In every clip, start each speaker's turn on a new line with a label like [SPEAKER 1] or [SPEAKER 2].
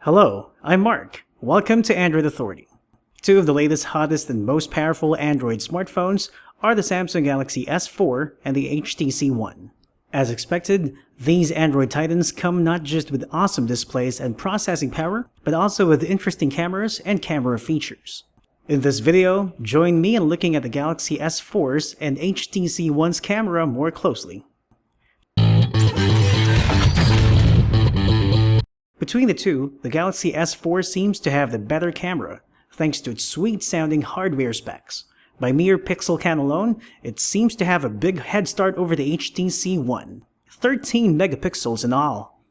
[SPEAKER 1] Hello, I'm Mark. Welcome to Android Authority. Two of the latest, hottest, and most powerful Android smartphones are the Samsung Galaxy S4 and the HTC One. As expected, these Android titans come not just with awesome displays and processing power, but also with interesting cameras and camera features. In this video, join me in looking at the Galaxy S4's and HTC One's camera more closely. Between the two, the Galaxy S4 seems to have the better camera, thanks to its sweet-sounding hardware specs. By mere pixel count alone, it seems to have a big head start over the HTC One, 13 megapixels in all.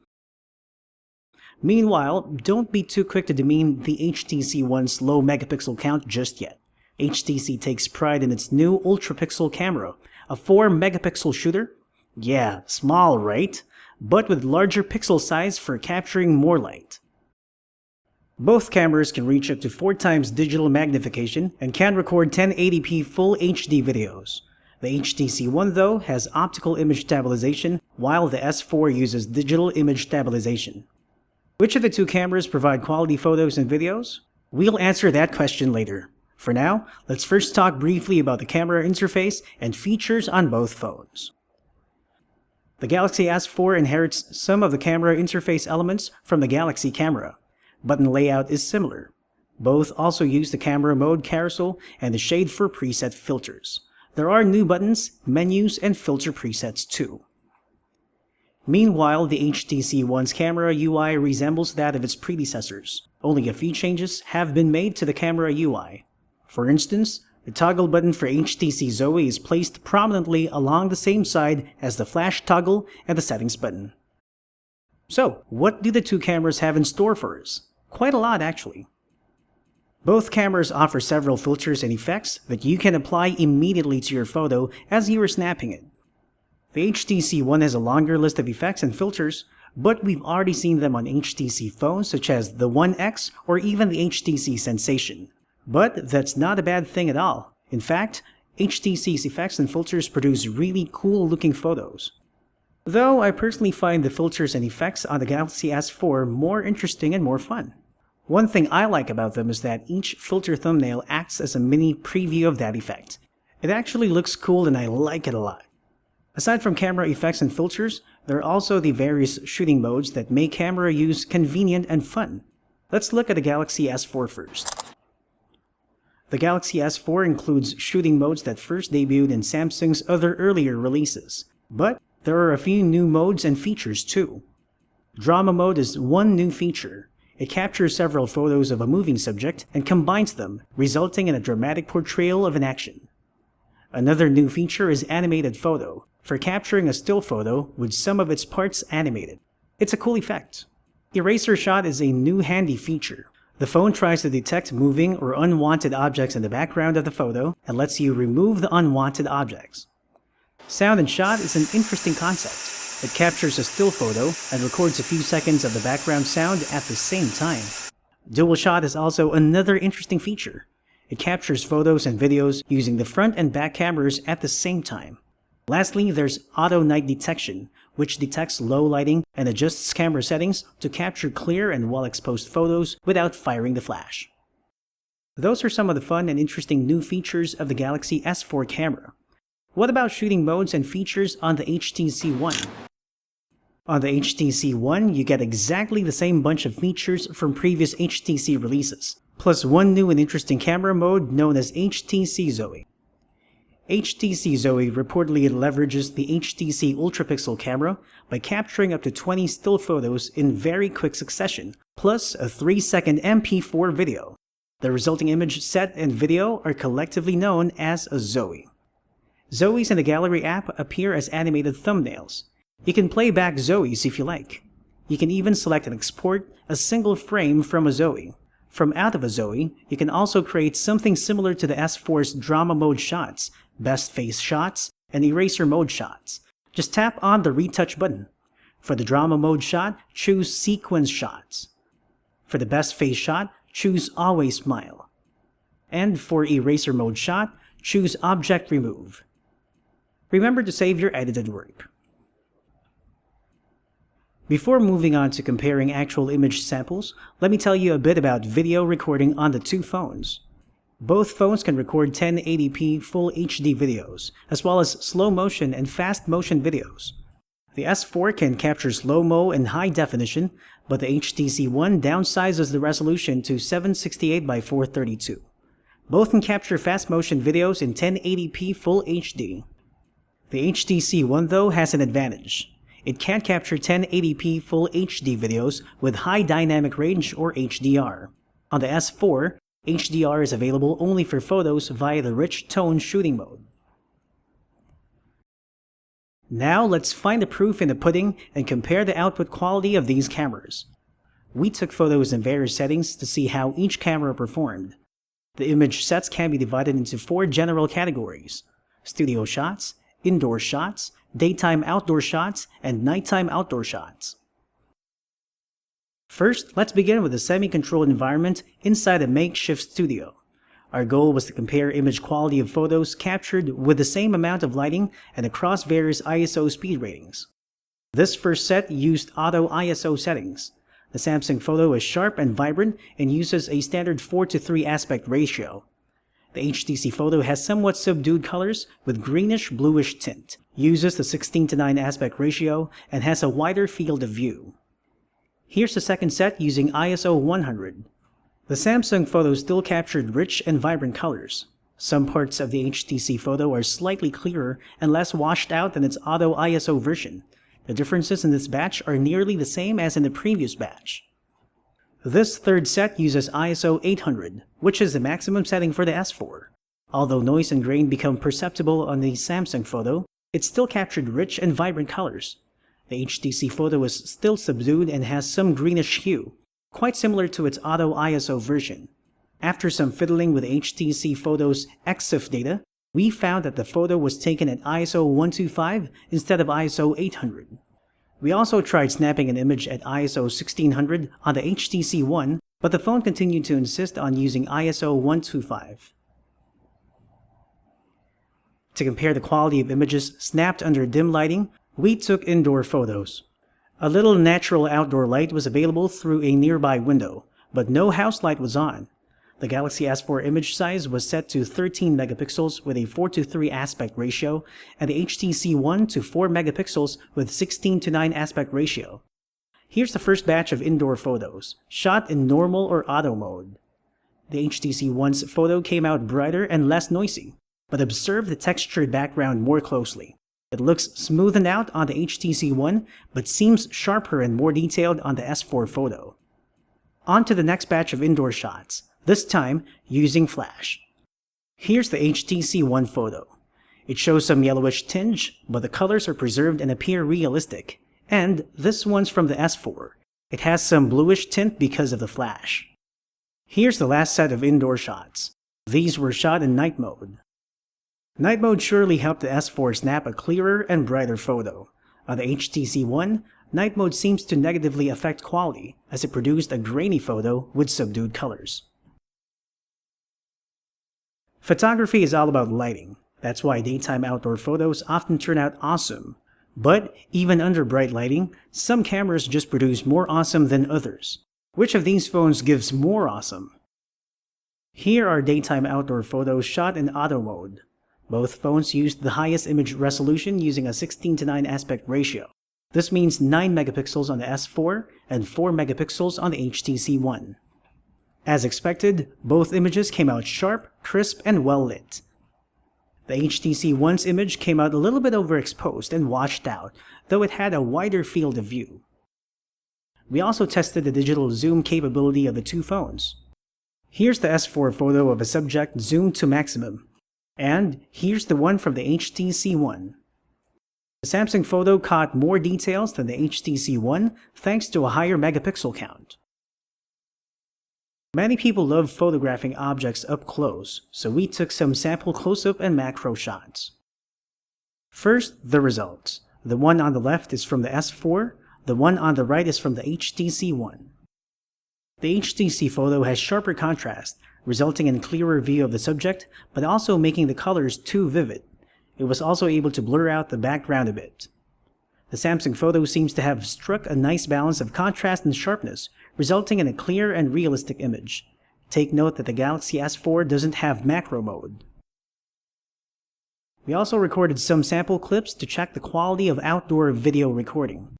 [SPEAKER 1] Meanwhile, don't be too quick to demean the HTC One's low megapixel count just yet. HTC takes pride in its new UltraPixel camera, a 4 megapixel shooter. Yeah, small, right? But with larger pixel size for capturing more light. Both cameras can reach up to 4 times digital magnification and can record 1080p Full HD videos. The HTC One, though, has optical image stabilization, while the S4 uses digital image stabilization. Which of the two cameras provide quality photos and videos? We'll answer that question later. For now, let's first talk briefly about the camera interface and features on both phones. The Galaxy S4 inherits some of the camera interface elements from the Galaxy camera. Button layout is similar. Both also use the camera mode carousel and the shade for preset filters. There are new buttons, menus, and filter presets too. Meanwhile, the HTC One's camera UI resembles that of its predecessors. Only a few changes have been made to the camera UI. For instance, the toggle button for HTC Zoe is placed prominently along the same side as the flash toggle and the settings button. So, what do the two cameras have in store for us? Quite a lot, actually. Both cameras offer several filters and effects that you can apply immediately to your photo as you are snapping it. The HTC One has a longer list of effects and filters, but we've already seen them on HTC phones such as the One X or even the HTC Sensation. But that's not a bad thing at all. In fact, HTC's effects and filters produce really cool-looking photos. Though I personally find the filters and effects on the Galaxy S4 more interesting and more fun. One thing I like about them is that each filter thumbnail acts as a mini preview of that effect. It actually looks cool and I like it a lot. Aside from camera effects and filters, there are also the various shooting modes that make camera use convenient and fun. Let's look at the Galaxy S4 first. The Galaxy S4 includes shooting modes that first debuted in Samsung's other earlier releases. But there are a few new modes and features too. Drama mode is one new feature. It captures several photos of a moving subject and combines them, resulting in a dramatic portrayal of an action. Another new feature is animated photo, for capturing a still photo with some of its parts animated. It's a cool effect. Eraser shot is a new handy feature. The phone tries to detect moving or unwanted objects in the background of the photo and lets you remove the unwanted objects. Sound and shot is an interesting concept. It captures a still photo and records a few seconds of the background sound at the same time. Dual shot is also another interesting feature. It captures photos and videos using the front and back cameras at the same time. Lastly, there's auto night detection, which detects low lighting and adjusts camera settings to capture clear and well-exposed photos without firing the flash. Those are some of the fun and interesting new features of the Galaxy S4 camera. What about shooting modes and features on the HTC One? On the HTC One, you get exactly the same bunch of features from previous HTC releases, plus one new and interesting camera mode known as HTC Zoe. HTC Zoe reportedly leverages the HTC UltraPixel camera by capturing up to 20 still photos in very quick succession, plus a 3-second MP4 video. The resulting image set and video are collectively known as a Zoe. Zoes in the Gallery app appear as animated thumbnails. You can play back Zoes if you like. You can even select and export a single frame from a Zoe. From out of a Zoe, you can also create something similar to the S4's drama mode shots, best face shots, and eraser mode shots. Just tap on the retouch button. For the drama mode shot, choose sequence shots. For the best face shot, choose always smile. And for eraser mode shot, choose object remove. Remember to save your edited work. Before moving on to comparing actual image samples, let me tell you a bit about video recording on the two phones. Both phones can record 1080p Full HD videos, as well as slow motion and fast motion videos. The S4 can capture slow-mo and high definition, but the HTC One downsizes the resolution to 768 by 432. Both can capture fast motion videos in 1080p Full HD. The HTC One, though, has an advantage. It can't capture 1080p Full HD videos with high dynamic range or HDR. On the S4, HDR is available only for photos via the rich tone shooting mode. Now let's find the proof in the pudding and compare the output quality of these cameras. We took photos in various settings to see how each camera performed. The image sets can be divided into 4 general categories: studio shots, indoor shots, daytime outdoor shots, and nighttime outdoor shots. First, let's begin with a semi-controlled environment inside a makeshift studio. Our goal was to compare image quality of photos captured with the same amount of lighting and across various ISO speed ratings. This first set used auto ISO settings. The Samsung photo is sharp and vibrant and uses a standard 4:3 aspect ratio. The HTC photo has somewhat subdued colors with greenish-bluish tint, uses the 16:9 aspect ratio, and has a wider field of view. Here's the second set using ISO 100. The Samsung photo still captured rich and vibrant colors. Some parts of the HTC photo are slightly clearer and less washed out than its auto ISO version. The differences in this batch are nearly the same as in the previous batch. This third set uses ISO 800, which is the maximum setting for the S4. Although noise and grain become perceptible on the Samsung photo, it still captured rich and vibrant colors. The HTC photo is still subdued and has some greenish hue, quite similar to its auto ISO version. After some fiddling with HTC Photo's EXIF data, we found that the photo was taken at ISO 125 instead of ISO 800. We also tried snapping an image at ISO 1600 on the HTC One, but the phone continued to insist on using ISO 125. To compare the quality of images snapped under dim lighting, we took indoor photos. A little natural outdoor light was available through a nearby window, but no house light was on. The Galaxy S4 image size was set to 13 megapixels with a 4:3 aspect ratio, and the HTC One to 4 megapixels with 16:9 aspect ratio. Here's the first batch of indoor photos, shot in normal or auto mode. The HTC One's photo came out brighter and less noisy, but observe the textured background more closely. It looks smoothened out on the HTC One, but seems sharper and more detailed on the S4 photo. On to the next batch of indoor shots, this time using flash. Here's the HTC One photo. It shows some yellowish tinge, but the colors are preserved and appear realistic. And this one's from the S4. It has some bluish tint because of the flash. Here's the last set of indoor shots. These were shot in night mode. Night mode surely helped the S4 snap a clearer and brighter photo. On the HTC One, night mode seems to negatively affect quality, as it produced a grainy photo with subdued colors. Photography is all about lighting. That's why daytime outdoor photos often turn out awesome. But even under bright lighting, some cameras just produce more awesome than others. Which of these phones gives more awesome? Here are daytime outdoor photos shot in auto mode. Both phones used the highest image resolution using a 16:9 aspect ratio. This means 9 megapixels on the S4 and 4 megapixels on the HTC One. As expected, both images came out sharp, crisp, and well lit. The HTC One's image came out a little bit overexposed and washed out, though it had a wider field of view. We also tested the digital zoom capability of the two phones. Here's the S4 photo of a subject zoomed to maximum. And here's the one from the HTC One. The Samsung photo caught more details than the HTC One thanks to a higher megapixel count. Many people love photographing objects up close, so we took some sample close-up and macro shots. First, the results. The one on the left is from the S4, the one on the right is from the HTC One. The HTC photo has sharper contrast, resulting in clearer view of the subject, but also making the colors too vivid. It was also able to blur out the background a bit. The Samsung photo seems to have struck a nice balance of contrast and sharpness, resulting in a clear and realistic image. Take note that the Galaxy S4 doesn't have macro mode. We also recorded some sample clips to check the quality of outdoor video recording.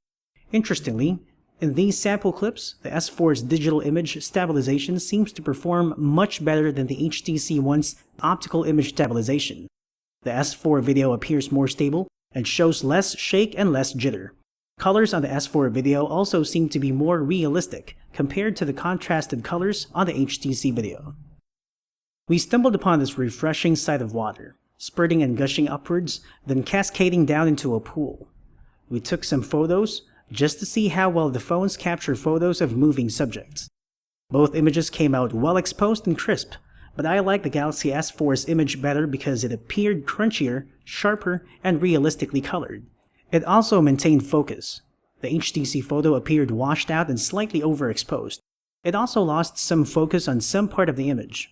[SPEAKER 1] Interestingly, in these sample clips, the S4's digital image stabilization seems to perform much better than the HTC One's optical image stabilization. The S4 video appears more stable and shows less shake and less jitter. Colors on the S4 video also seem to be more realistic compared to the contrasted colors on the HTC video. We stumbled upon this refreshing sight of water, spurting and gushing upwards, then cascading down into a pool. We took some photos just to see how well the phones capture photos of moving subjects. Both images came out well exposed and crisp, but I like the Galaxy S4's image better because it appeared crunchier, sharper, and realistically colored. It also maintained focus. The HTC photo appeared washed out and slightly overexposed. It also lost some focus on some part of the image.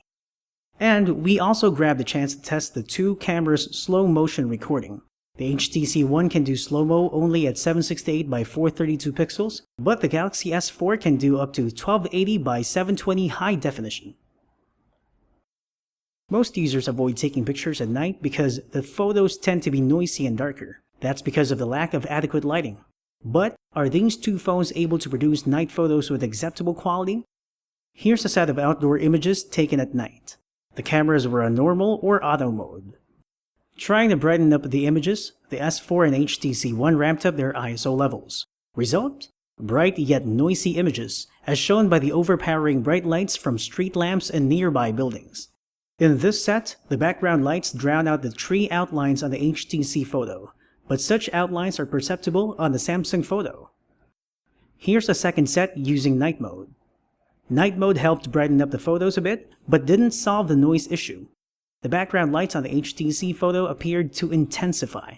[SPEAKER 1] And we also grabbed the chance to test the two cameras' slow motion recording. The HTC One can do slow-mo only at 768 by 432 pixels, but the Galaxy S4 can do up to 1280 by 720 high definition. Most users avoid taking pictures at night because the photos tend to be noisy and darker. That's because of the lack of adequate lighting. But are these two phones able to produce night photos with acceptable quality? Here's a set of outdoor images taken at night. The cameras were on normal or auto mode. Trying to brighten up the images, the S4 and HTC One ramped up their ISO levels. Result? Bright yet noisy images, as shown by the overpowering bright lights from street lamps and nearby buildings. In this set, the background lights drown out the tree outlines on the HTC photo, but such outlines are perceptible on the Samsung photo. Here's a second set using night mode. Night mode helped brighten up the photos a bit, but didn't solve the noise issue. The background lights on the HTC photo appeared to intensify.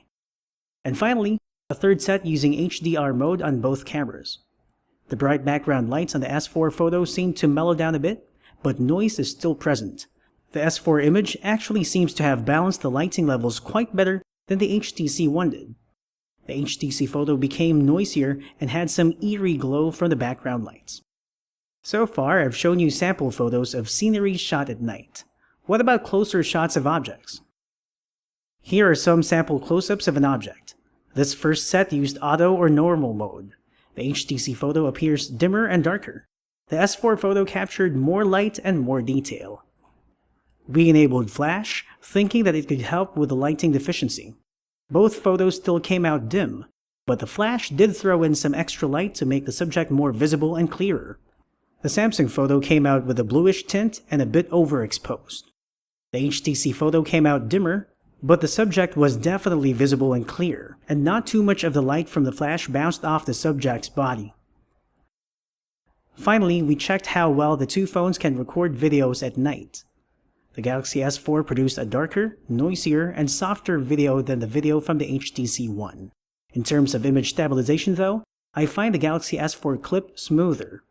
[SPEAKER 1] And finally, a third set using HDR mode on both cameras. The bright background lights on the S4 photo seemed to mellow down a bit, but noise is still present. The S4 image actually seems to have balanced the lighting levels quite better than the HTC One did. The HTC photo became noisier and had some eerie glow from the background lights. So far, I've shown you sample photos of scenery shot at night. What about closer shots of objects? Here are some sample close-ups of an object. This first set used auto or normal mode. The HTC photo appears dimmer and darker. The S4 photo captured more light and more detail. We enabled flash, thinking that it could help with the lighting deficiency. Both photos still came out dim, but the flash did throw in some extra light to make the subject more visible and clearer. The Samsung photo came out with a bluish tint and a bit overexposed. The HTC photo came out dimmer, but the subject was definitely visible and clear, and not too much of the light from the flash bounced off the subject's body. Finally, we checked how well the two phones can record videos at night. The Galaxy S4 produced a darker, noisier, and softer video than the video from the HTC One. In terms of image stabilization though, I find the Galaxy S4 clip smoother.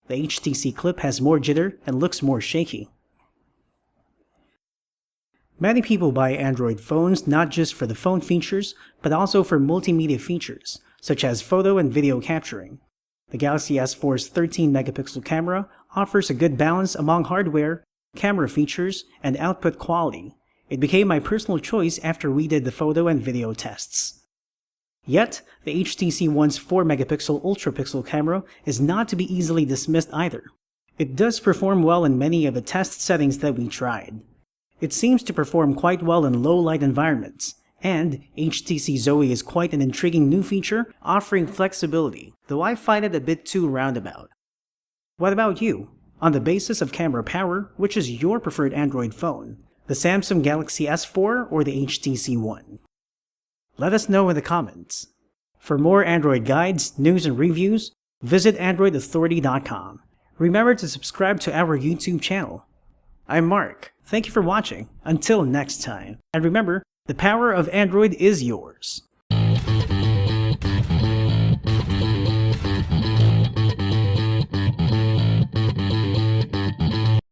[SPEAKER 1] The HTC clip has more jitter and looks more shaky. Many people buy Android phones not just for the phone features, but also for multimedia features, such as photo and video capturing. The Galaxy S4's 13-megapixel camera offers a good balance among hardware, camera features, and output quality. It became my personal choice after we did the photo and video tests. Yet, the HTC One's 4-megapixel UltraPixel camera is not to be easily dismissed either. It does perform well in many of the test settings that we tried. It seems to perform quite well in low-light environments, and HTC Zoe is quite an intriguing new feature offering flexibility, though I find it a bit too roundabout. What about you? On the basis of camera power, which is your preferred Android phone? The Samsung Galaxy S4 or the HTC One? Let us know in the comments. For more Android guides, news, and reviews, visit AndroidAuthority.com. Remember to subscribe to our YouTube channel. I'm Mark. Thank you for watching. Until next time. And remember, the power of Android is yours.